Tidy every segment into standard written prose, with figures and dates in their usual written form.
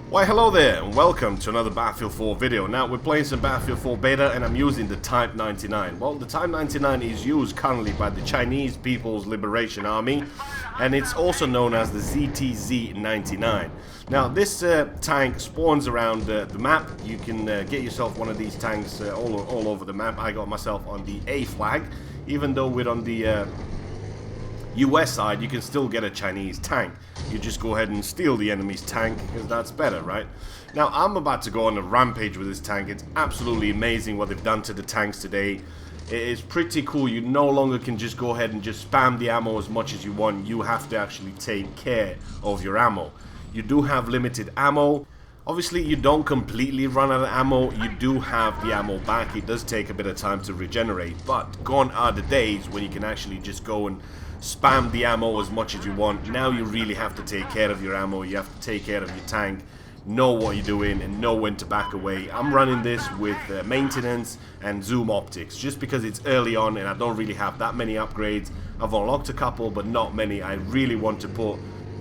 Why hello there and welcome to another Battlefield 4 video. Now we're playing some Battlefield 4 beta and I'm using the Type 99. Well, the Type 99 is used currently by the Chinese People's Liberation Army and it's also known as the ZTZ-99. Now this tank spawns around the map. You can get yourself one of these tanks all over the map. I got myself on the A flag. Even though we're on the US side, you can still get a Chinese tank. You just go ahead and steal the enemy's tank because that's better, right? Now I'm about to go on a rampage with this tank. It's absolutely amazing what they've done to the tanks today. It is pretty cool. You no longer can just go ahead and just spam the ammo as much as you want. You have to actually take care of your ammo. You do have limited ammo. Obviously you don't completely run out of ammo. You do have the ammo back. It does take a bit of time to regenerate, but gone are the days when you can actually just go and spam the ammo as much as you want. Now you really have to take care of your ammo. You have to take care of your tank, know what you're doing and know when to back away. I'm running this with maintenance and zoom optics just because it's early on and I don't really have that many upgrades. I've unlocked a couple but not many. I really want to put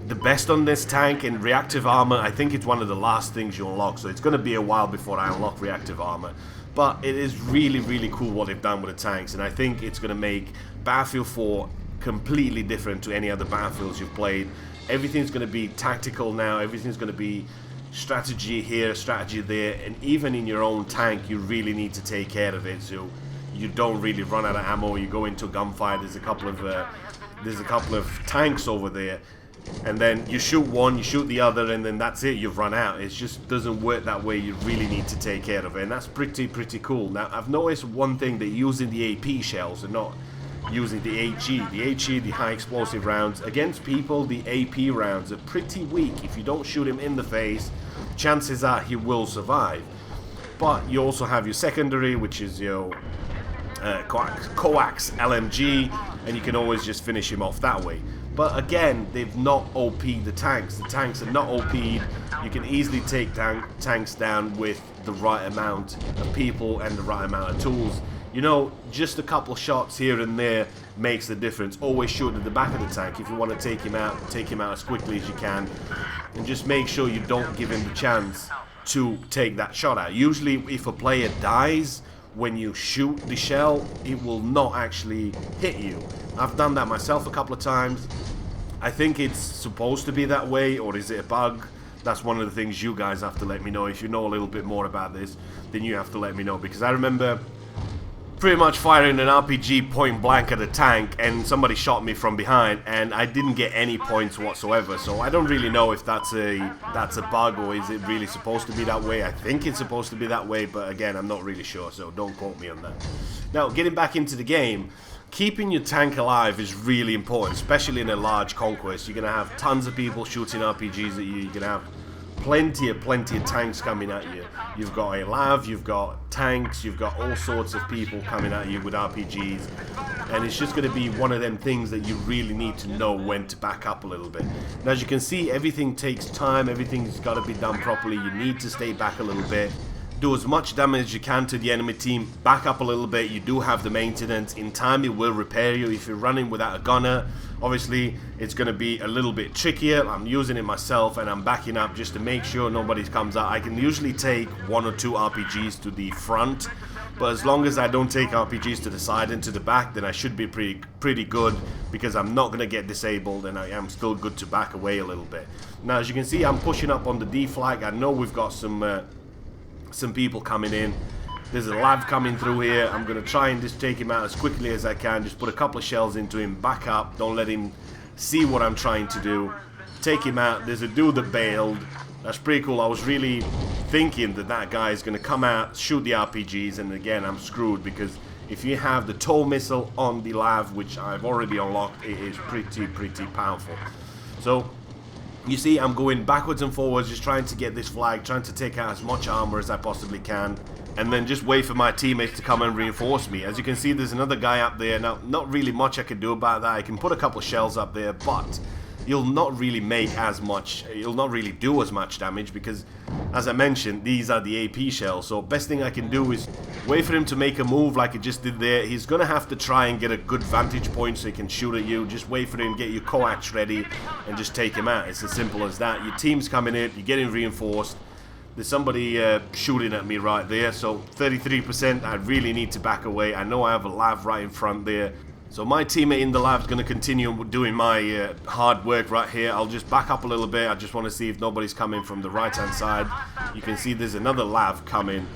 the best on this tank, and reactive armor I think it's one of the last things you unlock, so it's going to be a while before I unlock reactive armor. But it is really cool what they've done with the tanks, and I think it's going to make Battlefield 4 completely different to any other Battlefields you've played. Everything's going to be tactical now. Everything's going to be strategy here, strategy there, and even in your own tank you really need to take care of it so you don't really run out of ammo. You go into a gunfight, there's a couple of tanks over there, and then you shoot one, you shoot the other, and then that's it, you've run out. It just doesn't work that way. You really need to take care of it, and that's pretty cool. Now I've noticed one thing, they're using the AP shells and not using the HE. The HE, the high explosive rounds. Against people, the AP rounds are pretty weak. If you don't shoot him in the face, chances are he will survive. But you also have your secondary, which is your coax LMG, and you can always just finish him off that way. But again, they've not OP'd the tanks. The tanks are not OP'd. You can easily take tanks down with the right amount of people and the right amount of tools. You know, just a couple shots here and there makes the difference. Always shoot at the back of the tank. If you want to take him out as quickly as you can. And just make sure you don't give him the chance to take that shot out. Usually if a player dies when you shoot the shell, it will not actually hit you. I've done that myself a couple of times. I think it's supposed to be that way, or is it a bug? That's one of the things you guys have to let me know. If you know a little bit more about this, then you have to let me know, because I remember pretty much firing an RPG point blank at a tank and somebody shot me from behind and I didn't get any points whatsoever. So I don't really know if that's a bug or is it really supposed to be that way. I think it's supposed to be that way, but again, I'm not really sure, so don't quote me on that. Now, getting back into the game, keeping your tank alive is really important, especially in a large conquest. You're going to have tons of people shooting RPGs at you. You're going to have plenty of tanks coming at you. You've got a lav, you've got tanks, you've got all sorts of people coming at you with RPGs, and it's just going to be one of them things that you really need to know when to back up a little bit. And as you can see, everything takes time, everything's got to be done properly. You need to stay back a little bit, do as much damage as you can to the enemy team, back up a little bit. You do have the maintenance. In time it will repair you. If you're running without a gunner, obviously it's going to be a little bit trickier. I'm using it myself and I'm backing up just to make sure nobody comes out. I can usually take 1 or 2 RPGs to the front, but as long as I don't take RPGs to the side and to the back, then I should be pretty good, because I'm not going to get disabled and I am still good to back away a little bit. Now as you can see, I'm pushing up on the D flag. I know we've got some people coming in. There's a lav coming through here. I'm going to try and just take him out as quickly as I can. Just put a couple of shells into him, back up, don't let him see what I'm trying to do. Take him out. There's a dude that bailed. That's pretty cool. I was really thinking that guy is going to come out, shoot the RPGs, and again I'm screwed, because if you have the tow missile on the lav, which I've already unlocked, it is pretty powerful. So you see, I'm going backwards and forwards, just trying to get this flag, trying to take out as much armor as I possibly can, and then just wait for my teammates to come and reinforce me. As you can see, there's another guy up there. Now, not really much I can do about that. I can put a couple of shells up there, but you'll not really make as much, you'll not really do as much damage because, as I mentioned, these are the AP shells. So best thing I can do is wait for him to make a move like he just did there. He's going to have to try and get a good vantage point so he can shoot at you. Just wait for him, get your coax ready, and just take him out. It's as simple as that. Your team's coming in, you're getting reinforced. There's somebody shooting at me right there, so 33%, I really need to back away. I know I have a lav right in front there. So my teammate in the lab is going to continue doing my hard work right here. I'll just back up a little bit. I just want to see if nobody's coming from the right-hand side. You can see there's another lav coming.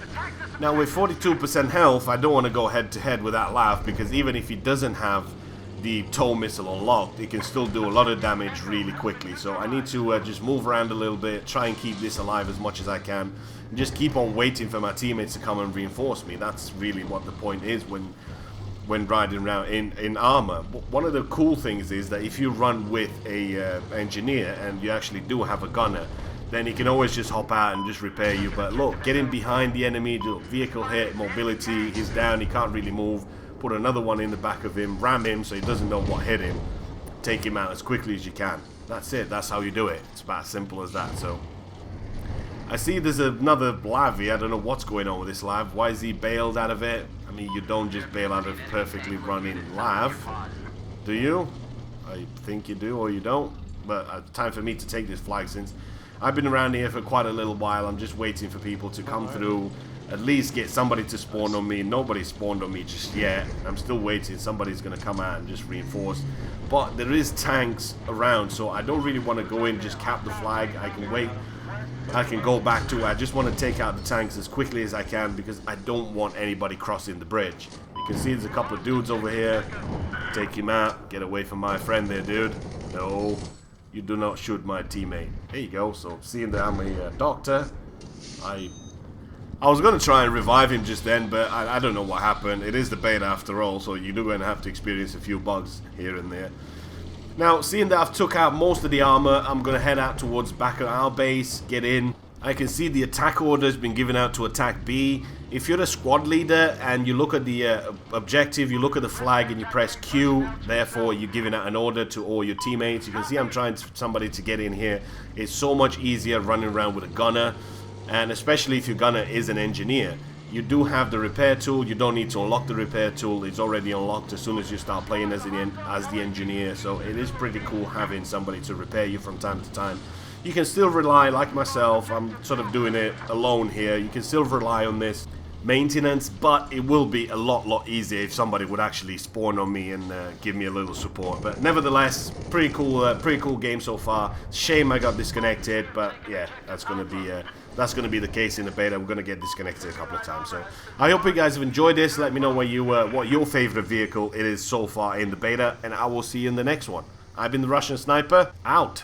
Now with 42% health, I don't want to go head-to-head with that lav because even if he doesn't have the tow missile unlocked, it can still do a lot of damage really quickly. So I need to just move around a little bit, try and keep this alive as much as I can, and just keep on waiting for my teammates to come and reinforce me. That's really what the point is when riding around in armor. One of the cool things is that if you run with a engineer and you actually do have a gunner, then he can always just hop out and just repair you. But look, getting behind the enemy, do vehicle hit, mobility, he's down, he can't really move. Put another one in the back of him, ram him so he doesn't know what hit him. Take him out as quickly as you can. That's it, that's how you do it. It's about as simple as that. So I see there's another lav here. I don't know what's going on with this lav. Why is he bailed out of it? I mean, you don't just bail out of perfectly running lav, do you? I think you do or you don't. But time for me to take this flag since I've been around here for quite a little while. I'm just waiting for people to come through, at least get somebody to spawn on me. Nobody spawned on me just yet. I'm still waiting. Somebody's going to come out and just reinforce. But there is tanks around, so I don't really want to go in, just cap the flag. I can wait. I can go back to it. I just want to take out the tanks as quickly as I can because I don't want anybody crossing the bridge. You can see there's a couple of dudes over here. Take him out. Get away from my friend there, dude. No, you do not shoot my teammate. There you go. So seeing that I'm a doctor, I was going to try and revive him just then, but I don't know what happened. It is the beta after all, so you're going to have to experience a few bugs here and there. Now, seeing that I've took out most of the armor, I'm going to head out towards back of our base, get in. I can see the attack order has been given out to attack B. If you're a squad leader and you look at the objective, you look at the flag and you press Q, therefore you're giving out an order to all your teammates. You can see I'm trying somebody to get in here. It's so much easier running around with a gunner, and especially if your gunner is an engineer. You do have the repair tool. You don't need to unlock the repair tool. It's already unlocked as soon as you start playing as the engineer. So it is pretty cool having somebody to repair you from time to time. You can still rely, like myself, I'm sort of doing it alone here. You can still rely on this maintenance, but it will be a lot easier if somebody would actually spawn on me and give me a little support. But nevertheless, pretty cool game so far. Shame I got disconnected, but yeah, that's gonna be the case in the beta. We're gonna get disconnected a couple of times. So I hope you guys have enjoyed this. Let me know what your favorite vehicle it is so far in the beta, and I will see you in the next one. I've been the Russian Sniper, out.